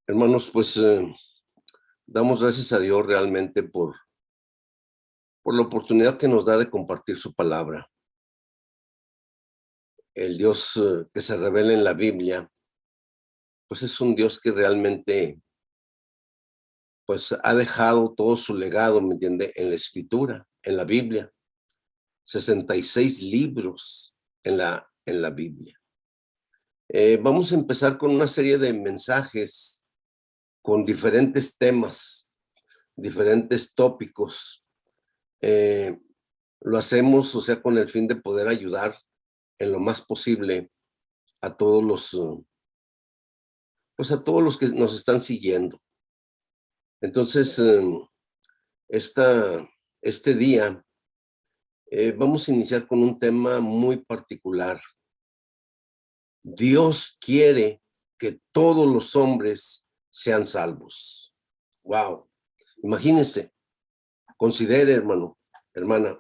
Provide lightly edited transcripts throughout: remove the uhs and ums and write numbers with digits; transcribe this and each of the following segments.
Hermanos, pues damos gracias a Dios realmente por la oportunidad que nos da de compartir su palabra. El Dios que se revela en la Biblia, pues es un Dios que realmente pues ha dejado todo su legado, ¿me entiende? En la Escritura, en la Biblia. 66 libros en la Biblia. Vamos a empezar con una serie de mensajes con diferentes temas, diferentes tópicos. Eh, Lo hacemos, o sea, con el fin de poder ayudar en lo más posible a todos pues a todos los que nos están siguiendo. Entonces, este día vamos a iniciar con un tema muy particular. Dios quiere que todos los hombres sean salvos. Wow. Imagínense, considere, hermano, hermana,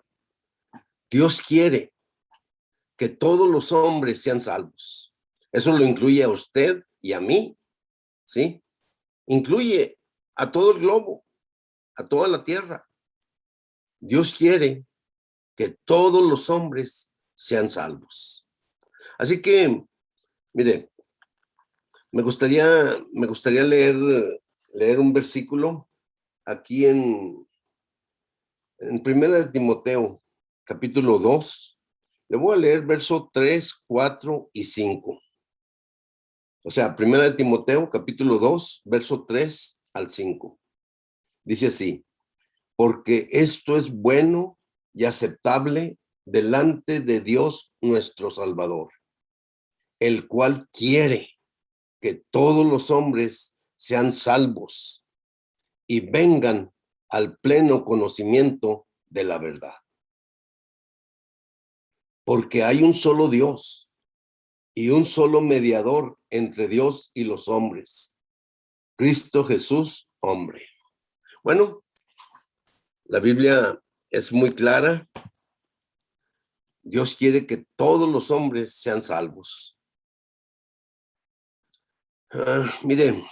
Dios quiere que todos los hombres sean salvos. Eso lo incluye a usted y a mí, ¿sí? Incluye a todo el globo, a toda la tierra. Dios quiere que todos los hombres sean salvos. Así que, mire, me gustaría leer un versículo aquí en Primera de Timoteo, capítulo 2. Le voy a leer verso 3, 4 y 5. O sea, Primera de Timoteo, capítulo 2, verso 3 al 5. Dice así: porque esto es bueno y aceptable delante de Dios nuestro Salvador, el cual quiere que todos los hombres sean salvos y vengan al pleno conocimiento de la verdad. Porque hay un solo Dios y un solo mediador entre Dios y los hombres, Cristo Jesús, hombre. Bueno, la Biblia es muy clara. Dios quiere que todos los hombres sean salvos. Mire,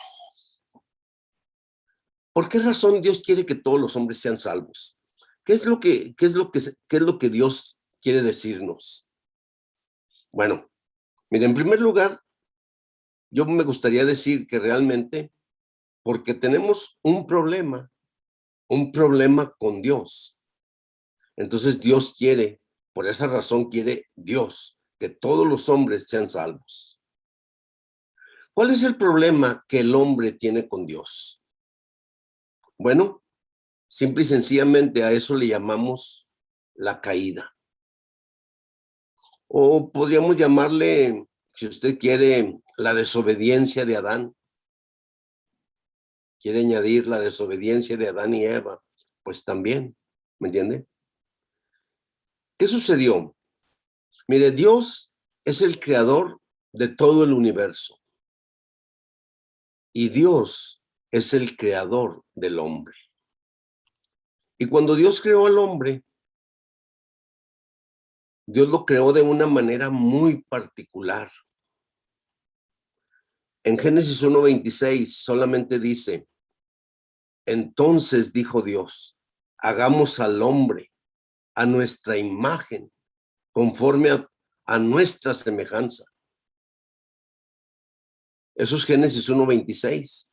¿por qué razón Dios quiere que todos los hombres sean salvos? ¿Qué es lo que Dios quiere decirnos? Bueno, mire, en primer lugar, yo me gustaría decir que realmente, porque tenemos un problema con Dios. Entonces Dios quiere, por esa razón quiere Dios, que todos los hombres sean salvos. ¿Cuál es el problema que el hombre tiene con Dios? Bueno, simple y sencillamente a eso le llamamos la caída. O podríamos llamarle, si usted quiere, la desobediencia de Adán. Quiere añadir la desobediencia de Adán y Eva, pues también, ¿me entiende? ¿Qué sucedió? Mire, Dios es el creador de todo el universo y Dios es el creador del hombre. Y cuando Dios creó al hombre, Dios lo creó de una manera muy particular. En Génesis 1:26 solamente dice: entonces dijo Dios, hagamos al hombre a nuestra imagen, conforme a nuestra semejanza. Eso es Génesis 1:26.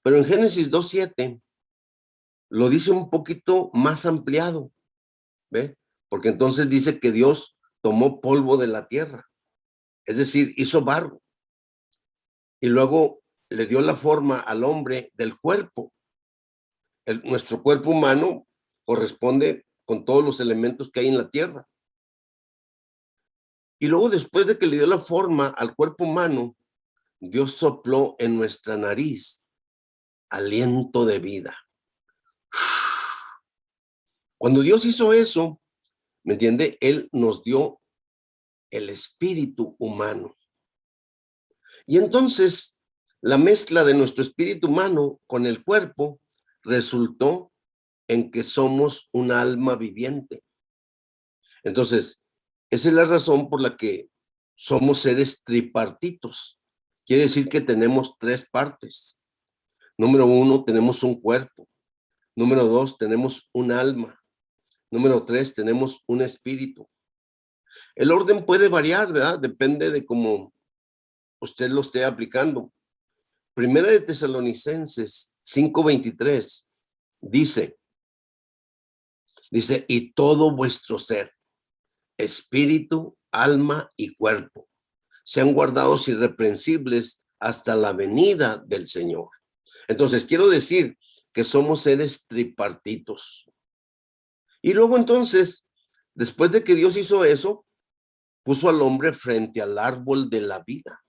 Pero en Génesis 2:7 lo dice un poquito más ampliado, ¿ve? Porque entonces dice que Dios tomó polvo de la tierra, es decir, hizo barro, y luego le dio la forma al hombre del cuerpo. Nuestro cuerpo humano corresponde con todos los elementos que hay en la tierra. Y luego, después de que le dio la forma al cuerpo humano, Dios sopló en nuestra nariz aliento de vida. Cuando Dios hizo eso, ¿me entiende? Él nos dio el espíritu humano. Y entonces, la mezcla de nuestro espíritu humano con el cuerpo resultó en que somos un alma viviente. Entonces, esa es la razón por la que somos seres tripartitos. Quiere decir que tenemos tres partes. Número 1, tenemos un cuerpo. Número 2, tenemos un alma. Número 3, tenemos un espíritu. El orden puede variar, ¿verdad? Depende de cómo usted lo esté aplicando. Primera de Tesalonicenses 5:23 dice, y todo vuestro ser, espíritu, alma y cuerpo, sean guardados irreprensibles hasta la venida del Señor. Entonces, quiero decir que somos seres tripartitos. Y luego entonces, después de que Dios hizo eso, puso al hombre frente al árbol de la vida.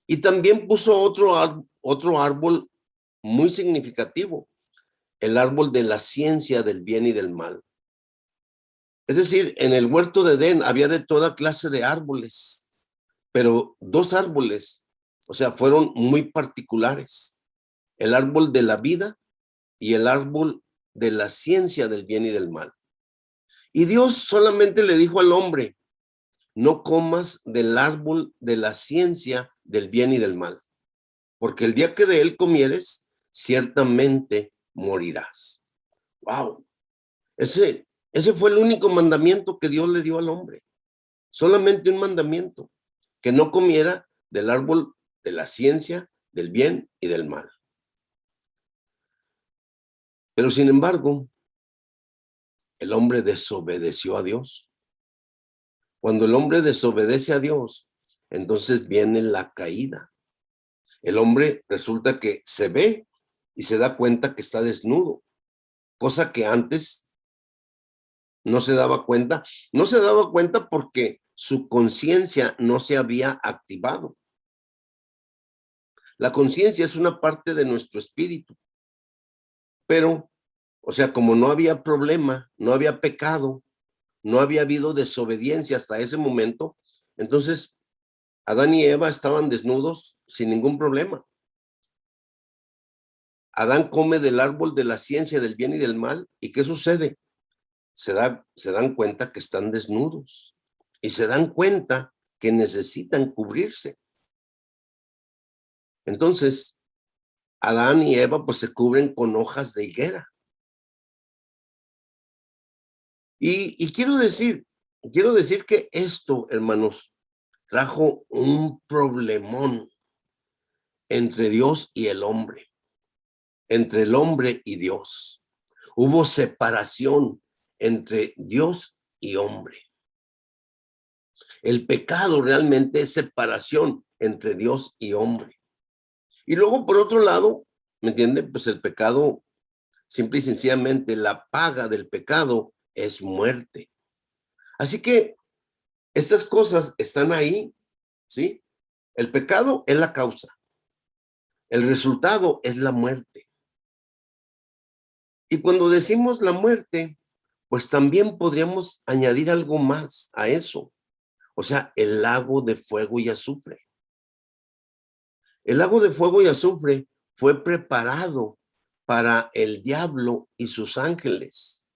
Y también puso otro árbol muy significativo, el árbol de la ciencia del bien y del mal. Es decir, en el huerto de Edén había de toda clase de árboles, pero dos árboles, o sea, fueron muy particulares. El árbol de la vida y el árbol de la ciencia del bien y del mal. Y Dios solamente le dijo al hombre, no comas del árbol de la ciencia del bien y del mal, porque el día que de él comieres, ciertamente morirás. Wow, ese fue el único mandamiento que Dios le dio al hombre. Solamente un mandamiento, que no comiera del árbol de la ciencia del bien y del mal. Pero sin embargo, el hombre desobedeció a Dios. Cuando el hombre desobedece a Dios, entonces viene la caída. El hombre resulta que se ve y se da cuenta que está desnudo, cosa que antes no se daba cuenta. No se daba cuenta porque su conciencia no se había activado. La conciencia es una parte de nuestro espíritu, pero, o sea, como no había problema, no había pecado, no había habido desobediencia hasta ese momento, entonces Adán y Eva estaban desnudos sin ningún problema. Adán come del árbol de la ciencia del bien y del mal, ¿y qué sucede? Se dan cuenta que están desnudos y se dan cuenta que necesitan cubrirse. Entonces, Adán y Eva pues se cubren con hojas de higuera. Y quiero decir que esto, hermanos, trajo un problemón entre Dios y el hombre, entre el hombre y Dios. Hubo separación entre Dios y hombre. El pecado realmente es separación entre Dios y hombre. Y luego, por otro lado, ¿me entiende? Pues el pecado, simple y sencillamente, la paga del pecado es muerte. Así que estas cosas están ahí, ¿sí? El pecado es la causa. El resultado es la muerte. Y cuando decimos la muerte, pues también podríamos añadir algo más a eso. O sea, el lago de fuego y azufre. El lago de fuego y azufre fue preparado para el diablo y sus ángeles.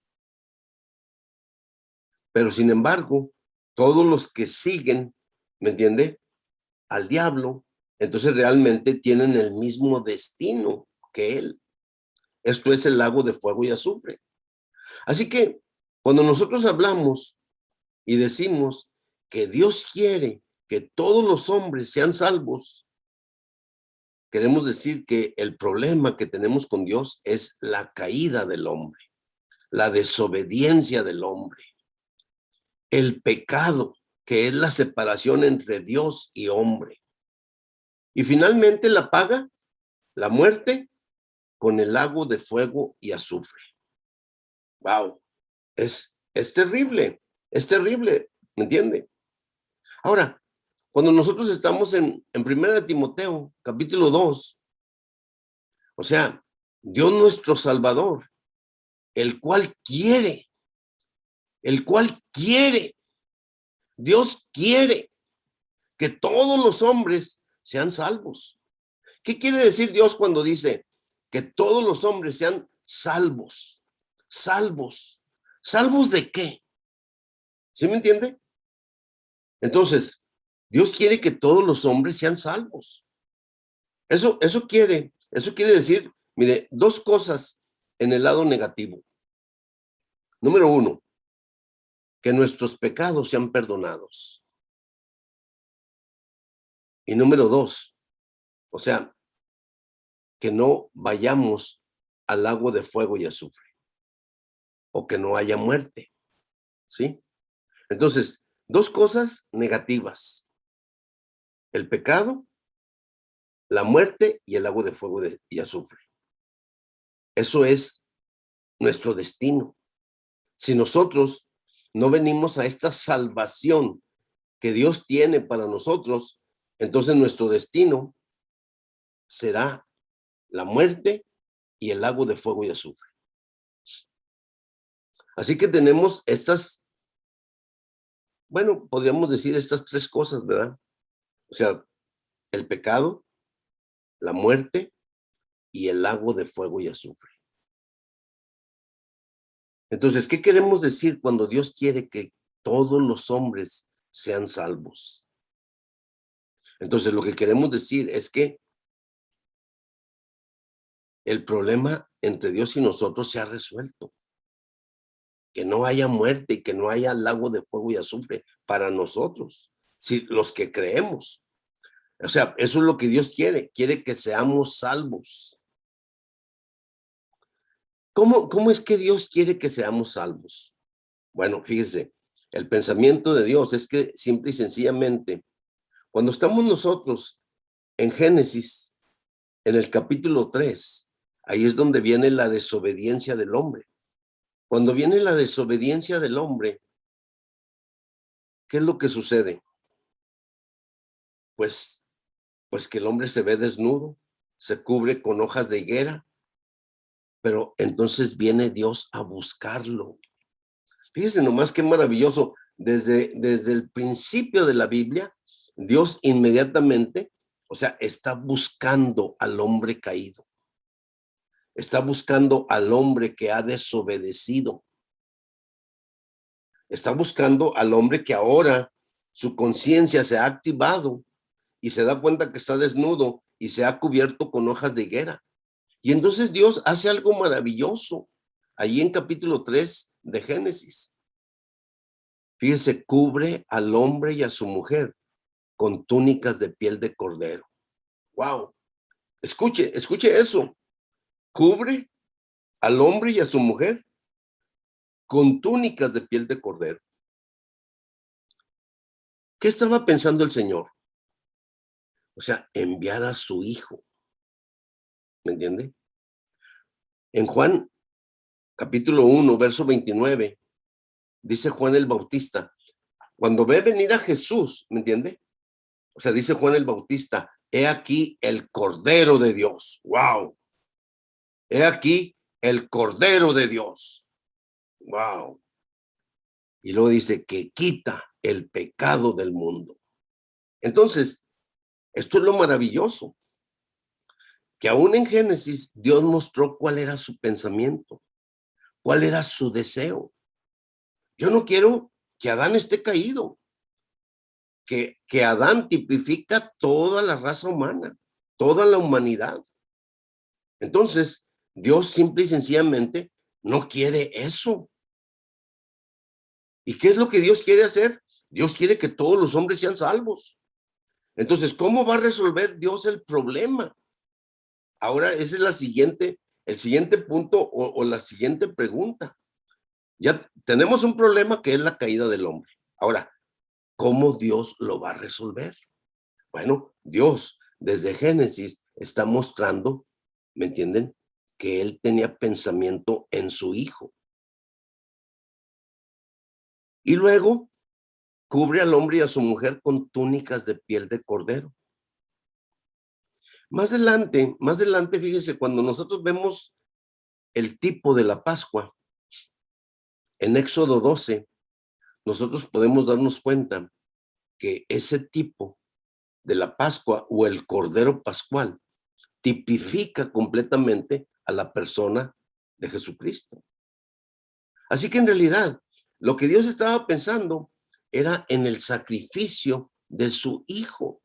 Pero sin embargo, todos los que siguen, ¿me entiende? Al diablo, entonces realmente tienen el mismo destino que él. Esto es el lago de fuego y azufre. Así que cuando nosotros hablamos y decimos que Dios quiere que todos los hombres sean salvos, queremos decir que el problema que tenemos con Dios es la caída del hombre, la desobediencia del hombre, el pecado, que es la separación entre Dios y hombre. Y finalmente la paga, la muerte, con el lago de fuego y azufre. Wow, es terrible, ¿me entiende? Ahora, cuando nosotros estamos en 1 Timoteo, capítulo 2, o sea, Dios nuestro Salvador, el cual quiere, Dios quiere que todos los hombres sean salvos. ¿Qué quiere decir Dios cuando dice que todos los hombres sean salvos? Salvos. ¿Salvos de qué? ¿Sí me entiende? Entonces, Dios quiere que todos los hombres sean salvos. Eso quiere Eso quiere decir, mire, dos cosas en el lado negativo. Número uno, que nuestros pecados sean perdonados. Y número dos, o sea, que no vayamos al lago de fuego y azufre, o que no haya muerte, ¿sí? Entonces, dos cosas negativas: el pecado, la muerte y el lago de fuego y azufre. Eso es nuestro destino. Si nosotros no venimos a esta salvación que Dios tiene para nosotros, entonces nuestro destino será la muerte y el lago de fuego y azufre. Así que tenemos estas, bueno, podríamos decir estas tres cosas, ¿verdad? O sea, el pecado, la muerte y el lago de fuego y azufre. Entonces, ¿qué queremos decir cuando Dios quiere que todos los hombres sean salvos? Entonces, lo que queremos decir es que el problema entre Dios y nosotros se ha resuelto. Que no haya muerte y que no haya lago de fuego y azufre para nosotros, si los que creemos. O sea, eso es lo que Dios quiere que seamos salvos. ¿Cómo es que Dios quiere que seamos salvos? Bueno, fíjese, el pensamiento de Dios es que simple y sencillamente, cuando estamos nosotros en Génesis, en el capítulo 3, ahí es donde viene la desobediencia del hombre. Cuando viene la desobediencia del hombre, ¿qué es lo que sucede? Pues que el hombre se ve desnudo, se cubre con hojas de higuera, pero entonces viene Dios a buscarlo. Fíjense nomás qué maravilloso. Desde el principio de la Biblia, Dios inmediatamente, o sea, está buscando al hombre caído. Está buscando al hombre que ha desobedecido. Está buscando al hombre que ahora su conciencia se ha activado y se da cuenta que está desnudo y se ha cubierto con hojas de higuera. Y entonces Dios hace algo maravilloso ahí en capítulo 3 de Génesis. Fíjese, cubre al hombre y a su mujer con túnicas de piel de cordero. ¡Wow! Escuche eso. Cubre al hombre y a su mujer con túnicas de piel de cordero. ¿Qué estaba pensando el Señor? O sea, enviar a su hijo. ¿Me entiende? En Juan, capítulo 1, verso 29, dice Juan el Bautista, cuando ve venir a Jesús, ¿me entiende? O sea, dice Juan el Bautista, he aquí el Cordero de Dios. ¡Wow! He aquí el Cordero de Dios. ¡Wow! Y luego dice que quita el pecado del mundo. Entonces, esto es lo maravilloso, que aún en Génesis Dios mostró cuál era su pensamiento, cuál era su deseo. Yo no quiero que Adán esté caído, que Adán tipifica toda la raza humana, toda la humanidad. Entonces, Dios simple y sencillamente no quiere eso. ¿Y qué es lo que Dios quiere hacer? Dios quiere que todos los hombres sean salvos. Entonces, ¿cómo va a resolver Dios el problema? Ahora, ese es el siguiente punto o la siguiente pregunta. Ya tenemos un problema que es la caída del hombre. Ahora, ¿cómo Dios lo va a resolver? Bueno, Dios desde Génesis está mostrando, ¿me entienden? Que él tenía pensamiento en su hijo. Y luego cubre al hombre y a su mujer con túnicas de piel de cordero. Más adelante, fíjese, cuando nosotros vemos el tipo de la Pascua, en Éxodo 12, nosotros podemos darnos cuenta que ese tipo de la Pascua o el Cordero Pascual tipifica completamente a la persona de Jesucristo. Así que en realidad, lo que Dios estaba pensando era en el sacrificio de su hijo.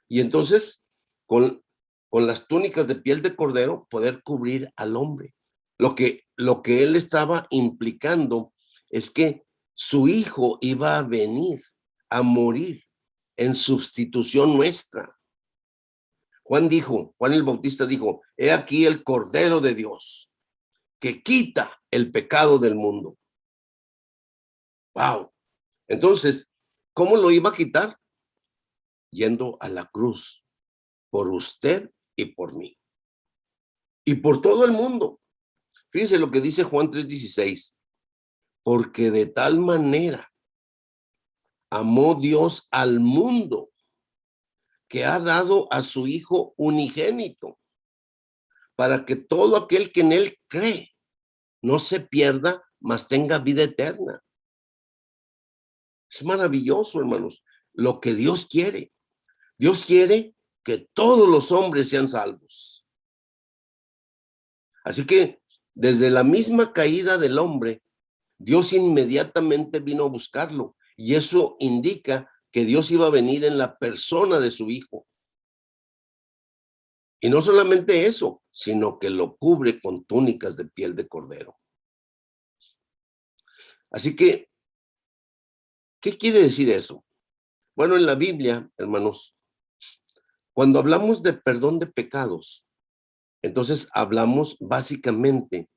Y entonces, con con las túnicas de piel de cordero, poder cubrir al hombre. Lo que él estaba implicando es que su hijo iba a venir a morir en sustitución nuestra. Juan el Bautista dijo, he aquí el Cordero de Dios que quita el pecado del mundo. Wow. Entonces, ¿cómo lo iba a quitar? Yendo a la cruz por usted y por mí. Y por todo el mundo. Fíjense lo que dice Juan 3:16. Porque de tal manera amó Dios al mundo que ha dado a su Hijo unigénito, para que todo aquel que en él cree no se pierda, mas tenga vida eterna. Es maravilloso, hermanos, lo que Dios quiere. Dios quiere que todos los hombres sean salvos. Así que desde la misma caída del hombre, Dios inmediatamente vino a buscarlo. Y eso indica que Dios iba a venir en la persona de su Hijo. Y no solamente eso, sino que lo cubre con túnicas de piel de cordero. Así que, ¿qué quiere decir eso? Bueno, en la Biblia, hermanos, cuando hablamos de perdón de pecados, entonces hablamos básicamente,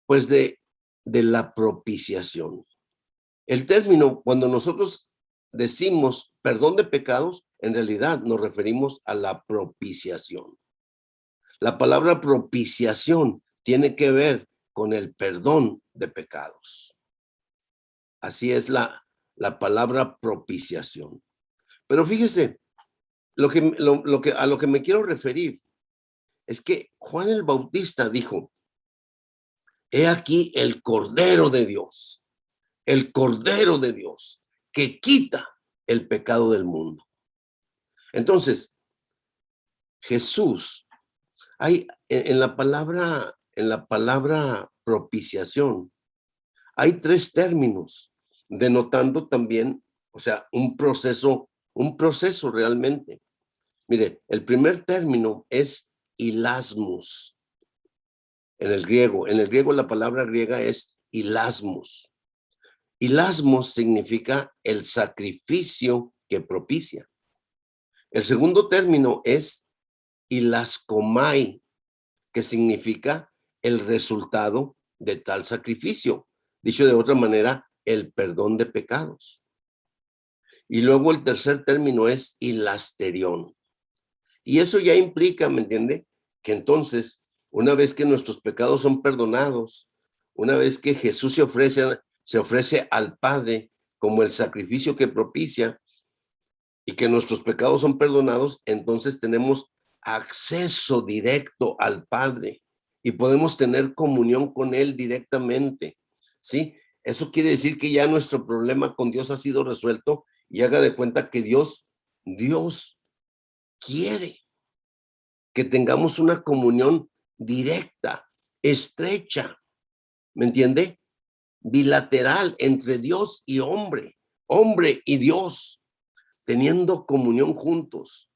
pues, de la propiciación. El término, cuando nosotros decimos perdón de pecados, en realidad nos referimos a la propiciación. La palabra propiciación tiene que ver con el perdón de pecados. Así es la palabra propiciación. Pero fíjese, a lo que me quiero referir es que Juan el Bautista dijo, he aquí el Cordero de Dios, el Cordero de Dios, que quita el pecado del mundo. Entonces, Jesús, hay en la palabra propiciación, hay tres términos, denotando también, o sea, un proceso realmente. Mire, el primer término es hilasmos en el griego. En el griego la palabra griega es hilasmos. Hilasmos significa el sacrificio que propicia. El segundo término es hilaskomai, que significa el resultado de tal sacrificio. Dicho de otra manera, el perdón de pecados. Y luego el tercer término es hilasterión. Y eso ya implica, ¿me entiende? Que entonces, una vez que nuestros pecados son perdonados, una vez que Jesús se ofrece al Padre como el sacrificio que propicia y que nuestros pecados son perdonados, entonces tenemos acceso directo al Padre y podemos tener comunión con Él directamente, ¿sí? Eso quiere decir que ya nuestro problema con Dios ha sido resuelto y haga de cuenta que Dios quiere que tengamos una comunión directa, estrecha, ¿me entiende? Bilateral entre Dios y hombre y Dios, teniendo comunión juntos.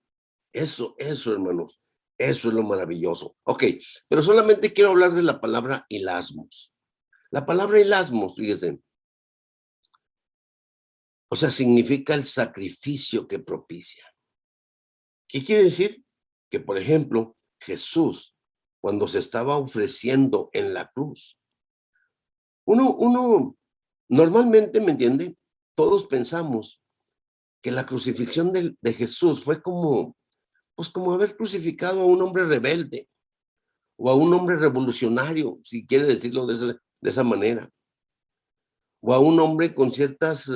Eso, hermanos, eso es lo maravilloso. Ok, pero solamente quiero hablar de la palabra hilasmos. La palabra hilasmos, fíjense, o sea, significa el sacrificio que propicia. ¿Qué quiere decir? Que, por ejemplo, Jesús, cuando se estaba ofreciendo en la cruz, uno normalmente, ¿me entiende? Todos pensamos que la crucifixión de Jesús fue como, pues como haber crucificado a un hombre rebelde o a un hombre revolucionario, si quiere decirlo de esa manera, o a un hombre con ciertas,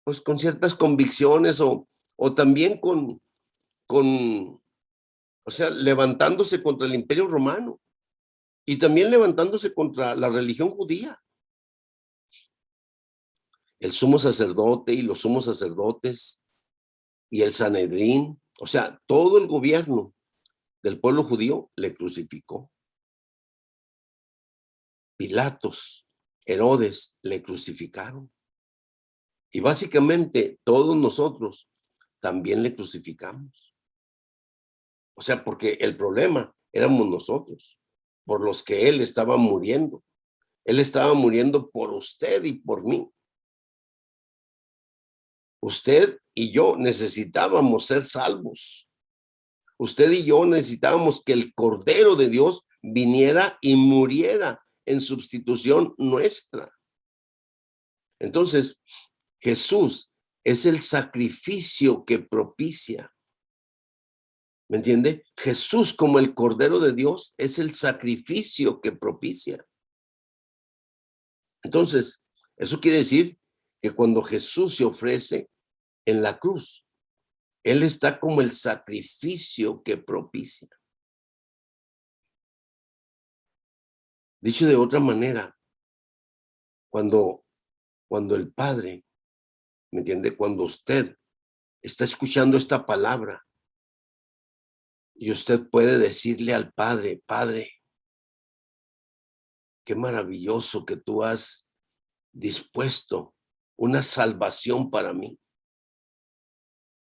pues con ciertas convicciones o también o sea, levantándose contra el Imperio Romano y también levantándose contra la religión judía. El sumo sacerdote y los sumos sacerdotes y el Sanedrín, o sea, todo el gobierno del pueblo judío le crucificó. Pilatos, Herodes le crucificaron. Y básicamente todos nosotros también le crucificamos. O sea, porque el problema éramos nosotros, por los que Él estaba muriendo. Él estaba muriendo por usted y por mí. Usted y yo necesitábamos ser salvos. Usted y yo necesitábamos que el Cordero de Dios viniera y muriera en sustitución nuestra. Entonces, Jesús es el sacrificio que propicia. ¿Me entiende? Jesús, como el Cordero de Dios, es el sacrificio que propicia. Entonces, eso quiere decir que cuando Jesús se ofrece en la cruz, Él está como el sacrificio que propicia. Dicho de otra manera, cuando el Padre, ¿me entiende? Cuando usted está escuchando esta palabra y usted puede decirle al Padre, Padre, qué maravilloso que tú has dispuesto una salvación para mí.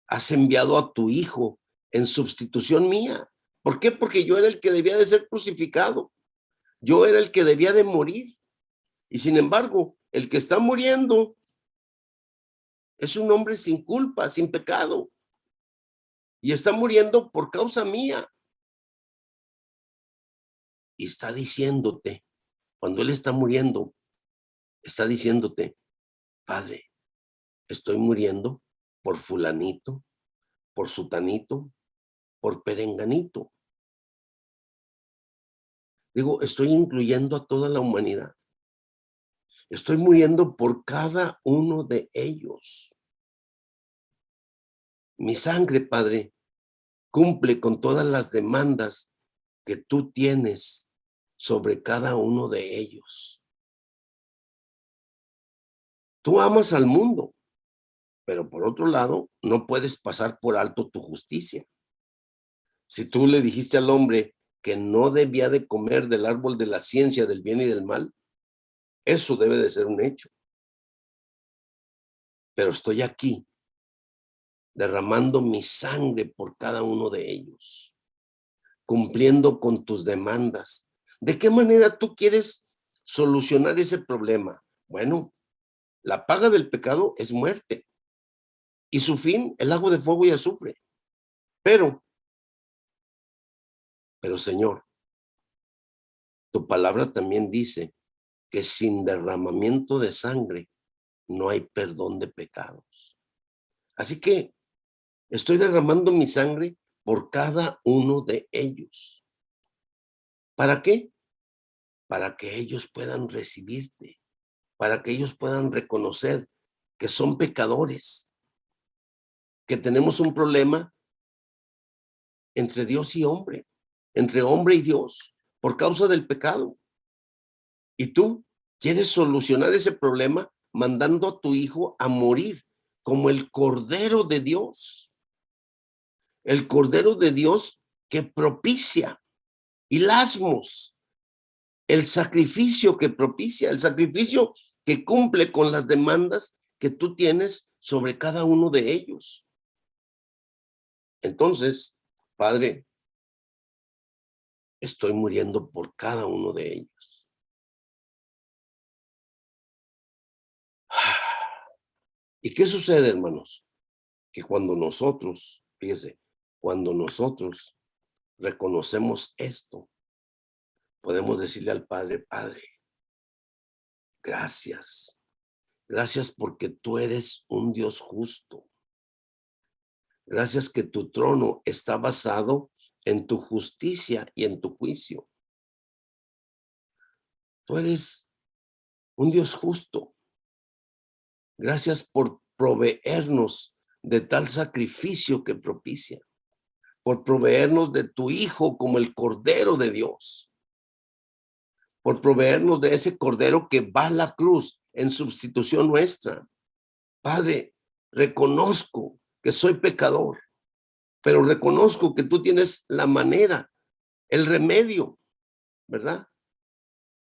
Has enviado a tu Hijo en sustitución mía. ¿Por qué? Porque yo era el que debía de ser crucificado. Yo era el que debía de morir. Y sin embargo, el que está muriendo es un hombre sin culpa, sin pecado. Y está muriendo por causa mía. Y está diciéndote, cuando Él está muriendo, está diciéndote, Padre, estoy muriendo por fulanito, por sutanito, por perenganito. Digo, estoy incluyendo a toda la humanidad. Estoy muriendo por cada uno de ellos. Mi sangre, Padre, cumple con todas las demandas que tú tienes sobre cada uno de ellos. Tú amas al mundo, pero por otro lado, no puedes pasar por alto tu justicia. Si tú le dijiste al hombre que no debía de comer del árbol de la ciencia del bien y del mal, eso debe de ser un hecho. Pero estoy aquí derramando mi sangre por cada uno de ellos, cumpliendo con tus demandas. ¿De qué manera tú quieres solucionar ese problema? Bueno, la paga del pecado es muerte y su fin, el lago de fuego y azufre. Pero Señor, tu palabra también dice que sin derramamiento de sangre no hay perdón de pecados. Así que estoy derramando mi sangre por cada uno de ellos. ¿Para qué? Para que ellos puedan recibirte, para que ellos puedan reconocer que son pecadores, que tenemos un problema entre Dios y hombre, entre hombre y Dios, por causa del pecado. Y tú quieres solucionar ese problema mandando a tu hijo a morir como el Cordero de Dios. El Cordero de Dios que propicia, y lasmos, el sacrificio que propicia, el sacrificio que cumple con las demandas que tú tienes sobre cada uno de ellos. Entonces, Padre, estoy muriendo por cada uno de ellos. ¿Y qué sucede, hermanos? Que cuando nosotros, fíjese, cuando nosotros reconocemos esto, podemos decirle al Padre, Padre, gracias. Gracias porque tú eres un Dios justo. Gracias que tu trono está basado en tu justicia y en tu juicio. Tú eres un Dios justo. Gracias por proveernos de tal sacrificio que propicia, por proveernos de tu Hijo como el Cordero de Dios, por proveernos de ese Cordero que va a la cruz en sustitución nuestra. Padre, reconozco que soy pecador, pero reconozco que tú tienes la manera, el remedio, ¿verdad?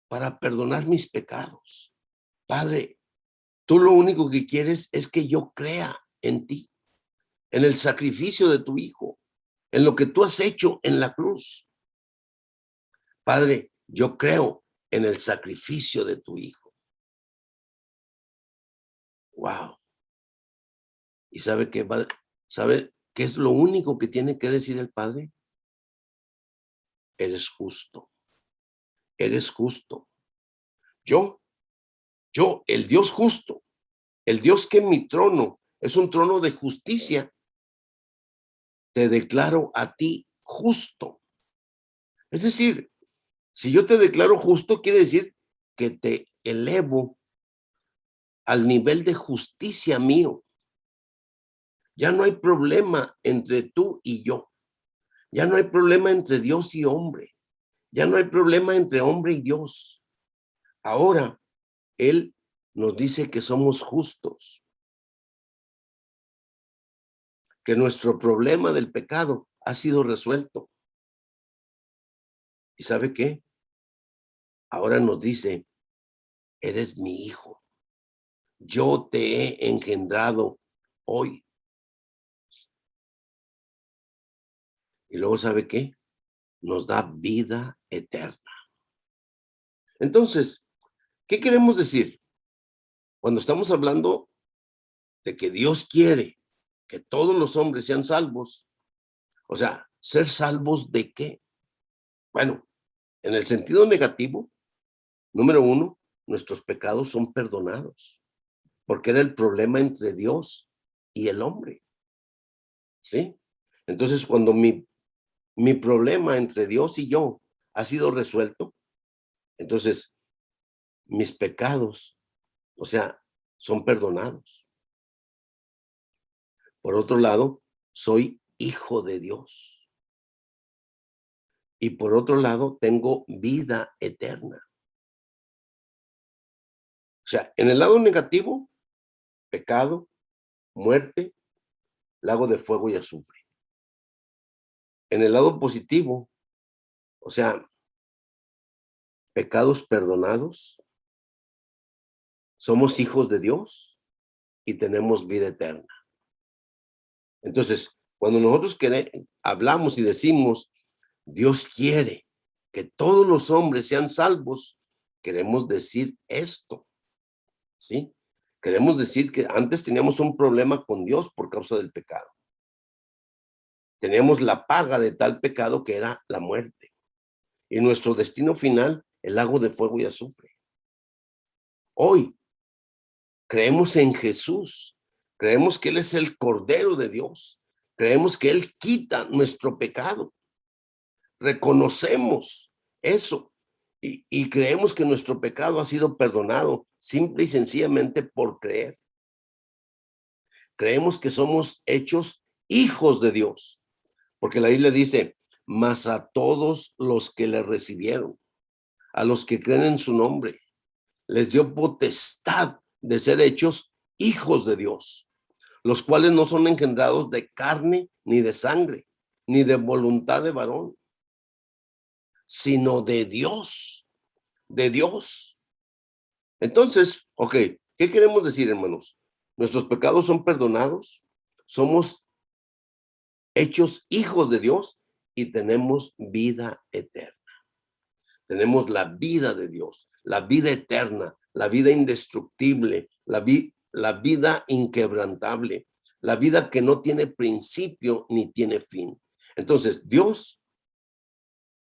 Para perdonar mis pecados. Padre, tú lo único que quieres es que yo crea en ti. en el sacrificio de tu Hijo, en lo que tú has hecho en la cruz. Padre, yo creo en el sacrificio de tu Hijo. Wow. ¿Y sabe qué es lo único que tiene que decir el Padre? Eres justo. Eres justo. Yo, el Dios justo, el Dios que en mi trono es un trono de justicia, te declaro a ti justo. Es decir, si yo te declaro justo, quiere decir que te elevo al nivel de justicia mío. Ya no hay problema entre tú y yo. Ya no hay problema entre Dios y hombre. Ya no hay problema entre hombre y Dios. Ahora, Él nos dice que somos justos, que nuestro problema del pecado ha sido resuelto. ¿Y sabe qué? Ahora nos dice, eres mi hijo. Yo te he engendrado hoy. Y luego, ¿sabe qué? Nos da vida eterna. Entonces, ¿qué queremos decir? Cuando estamos hablando de que Dios quiere que todos los hombres sean salvos, o sea, ¿ser salvos de qué? Bueno, en el sentido negativo, número uno, nuestros pecados son perdonados, porque era el problema entre Dios y el hombre, ¿sí? Entonces, cuando mi problema entre Dios y yo ha sido resuelto, entonces mis pecados, o sea, son perdonados. Por otro lado, soy hijo de Dios. Y por otro lado, tengo vida eterna. O sea, en el lado negativo, pecado, muerte, lago de fuego y azufre. En el lado positivo, o sea, pecados perdonados, somos hijos de Dios y tenemos vida eterna. Entonces, cuando nosotros hablamos y decimos, Dios quiere que todos los hombres sean salvos, queremos decir esto, ¿sí? Queremos decir que antes teníamos un problema con Dios por causa del pecado. Teníamos la paga de tal pecado que era la muerte. Y nuestro destino final, el lago de fuego y azufre. Hoy creemos en Jesús, creemos que Él es el Cordero de Dios, creemos que Él quita nuestro pecado, reconocemos eso y creemos que nuestro pecado ha sido perdonado simple y sencillamente por creer. Creemos que somos hechos hijos de Dios, porque la Biblia dice, mas a todos los que le recibieron, a los que creen en su nombre, les dio potestad de ser hechos hijos de Dios, los cuales no son engendrados de carne ni de sangre, ni de voluntad de varón, sino de Dios, de Dios. Entonces, ok, ¿qué queremos decir, hermanos? Nuestros pecados son perdonados, somos hechos hijos de Dios y tenemos vida eterna. Tenemos la vida de Dios, la vida eterna, la vida indestructible, la vida inquebrantable, la vida que no tiene principio ni tiene fin. Entonces, Dios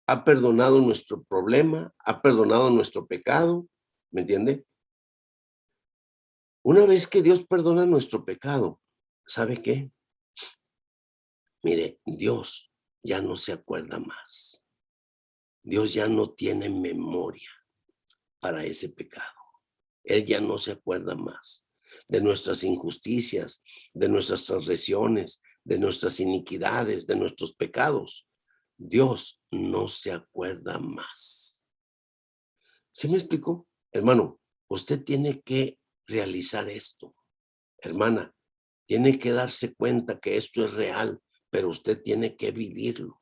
ha perdonado nuestro problema, ha perdonado nuestro pecado, ¿me entiende? Una vez que Dios perdona nuestro pecado, ¿sabe qué? Mire, Dios ya no se acuerda más. Dios ya no tiene memoria para ese pecado. Él ya no se acuerda más de nuestras injusticias, de nuestras transgresiones, de nuestras iniquidades, de nuestros pecados. Dios no se acuerda más. ¿Sí me explico? Hermano, usted tiene que realizar esto. Hermana, tiene que darse cuenta que esto es real, pero usted tiene que vivirlo.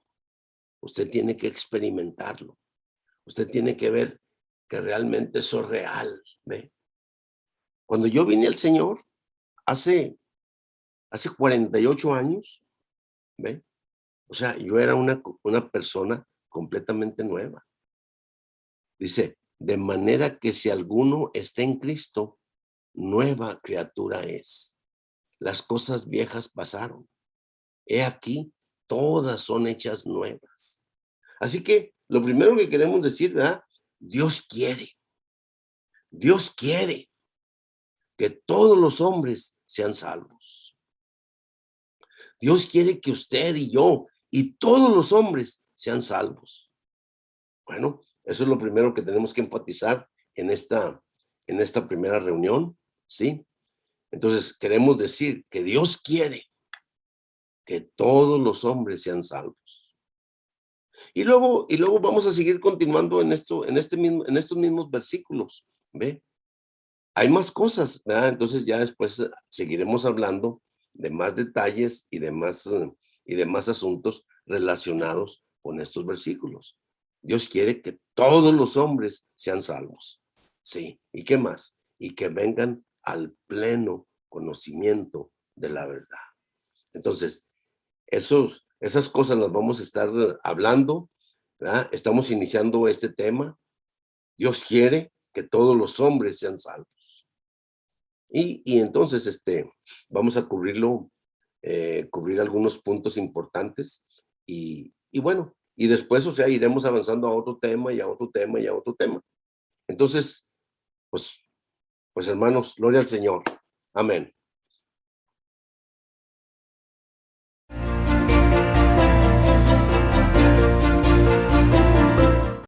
Usted tiene que experimentarlo. Usted tiene que ver que realmente eso es real. ¿Ve? Cuando yo vine al Señor, hace hace 48 años, ¿ve? O sea, yo era una persona completamente nueva. Dice, de manera que si alguno está en Cristo, nueva criatura es. Las cosas viejas pasaron. He aquí, todas son hechas nuevas. Así que lo primero que queremos decir, ¿verdad? Dios quiere que todos los hombres sean salvos. Dios quiere que usted y yo y todos los hombres sean salvos. Bueno, eso es lo primero que tenemos que enfatizar en esta primera reunión, ¿sí? Entonces, queremos decir que Dios quiere que todos los hombres sean salvos. Y luego vamos a seguir continuando en estos mismos versículos, ¿ve? Hay más cosas, ¿verdad? Entonces ya después seguiremos hablando de más detalles y de más asuntos relacionados con estos versículos. Dios quiere que todos los hombres sean salvos. Sí, ¿y qué más? Y que vengan al pleno conocimiento de la verdad. Entonces, esas cosas las vamos a estar hablando, ¿verdad? Estamos iniciando este tema. Dios quiere que todos los hombres sean salvos. Y entonces, vamos a cubrir algunos puntos importantes y bueno, y después, o sea, iremos avanzando a otro tema y a otro tema y a otro tema. Entonces, pues hermanos, gloria al Señor. Amén.